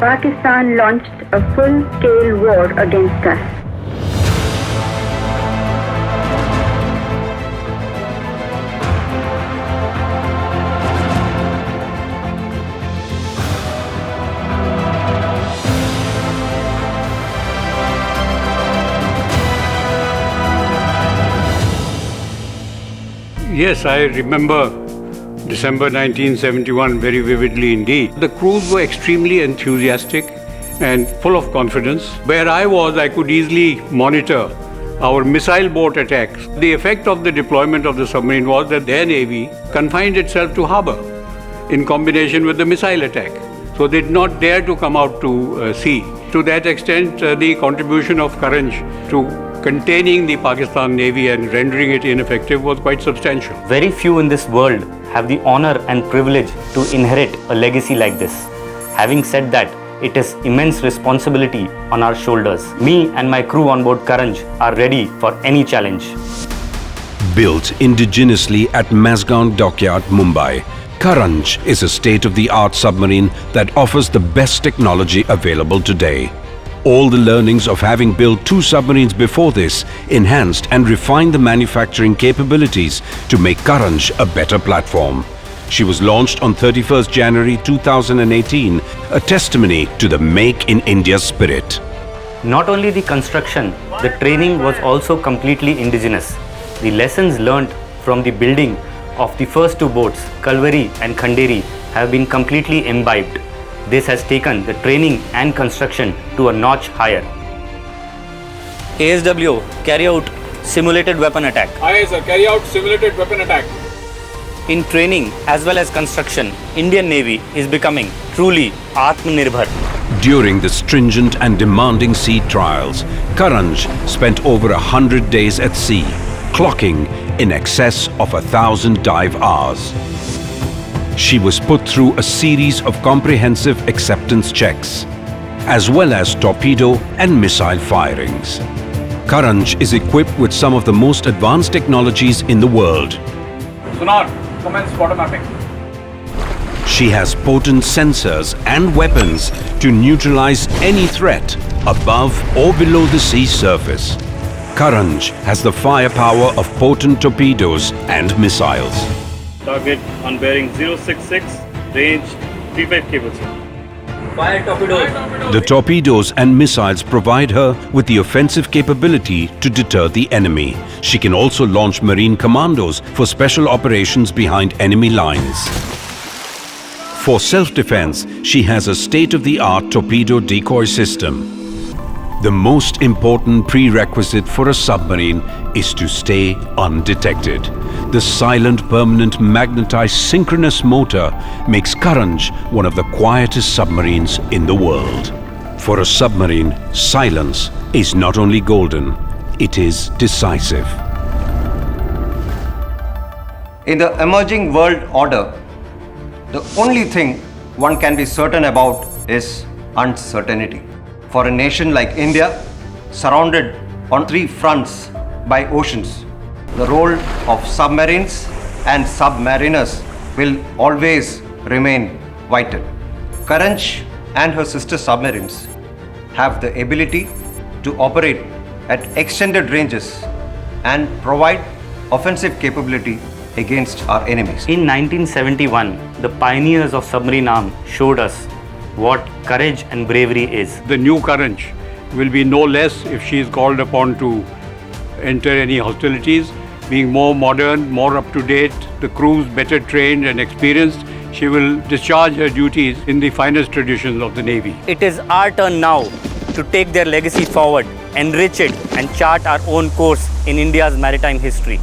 Pakistan launched a full-scale war against us. Yes, I remember December 1971 very vividly indeed. The crews were extremely enthusiastic and full of confidence. Where I was, I could easily monitor our missile boat attacks. The effect of the deployment of the submarine was that their navy confined itself to harbour in combination with the missile attack. So they did not dare to come out to sea. To that extent, the contribution of Karanj to containing the Pakistan Navy and rendering it ineffective was quite substantial. Very few in this world have the honor and privilege to inherit a legacy like this. Having said that, it is immense responsibility on our shoulders. Me and my crew on board Karanj are ready for any challenge. Built indigenously at Mazgaon Dockyard, Mumbai, Karanj is a state-of-the-art submarine that offers the best technology available today. All the learnings of having built 2 submarines before this enhanced and refined the manufacturing capabilities to make Karanj a better platform. She was launched on 31st January 2018, a testimony to the Make in India spirit. Not only the construction, the training was also completely indigenous. The lessons learnt from the building of the first 2 boats, Kalvari and Khanderi, have been completely imbibed. This has taken the training and construction to a notch higher. ASW, carry out simulated weapon attack. Aye sir, carry out simulated weapon attack. In training as well as construction, Indian Navy is becoming truly Atmanirbhar. During the stringent and demanding sea trials, Karanj spent over 100 days at sea, clocking in excess of 1,000 dive hours. She was put through a series of comprehensive acceptance checks, as well as torpedo and missile firings. Karanj is equipped with some of the most advanced technologies in the world. Sonar, commence water mapping. She has potent sensors and weapons to neutralize any threat above or below the sea surface. Karanj has the firepower of potent torpedoes and missiles. Target on bearing 066, range 35 cables. Fire torpedoes. The torpedoes and missiles provide her with the offensive capability to deter the enemy. She can also launch marine commandos for special operations behind enemy lines. For self-defense, she has a state-of-the-art torpedo decoy system. The most important prerequisite for a submarine is to stay undetected. The silent, permanent, magnetized synchronous motor makes Karanj one of the quietest submarines in the world. For a submarine, silence is not only golden, it is decisive. In the emerging world order, the only thing one can be certain about is uncertainty. For a nation like India, surrounded on 3 fronts by oceans, the role of submarines and submariners will always remain vital. Karanj and her sister submarines have the ability to operate at extended ranges and provide offensive capability against our enemies. In 1971, the pioneers of submarine arm showed us what courage and bravery is. The new Karanj will be no less if she is called upon to enter any hostilities. Being more modern, more up to date, the crews better trained and experienced, she will discharge her duties in the finest traditions of the Navy. It is our turn now to take their legacy forward, enrich it and chart our own course in India's maritime history.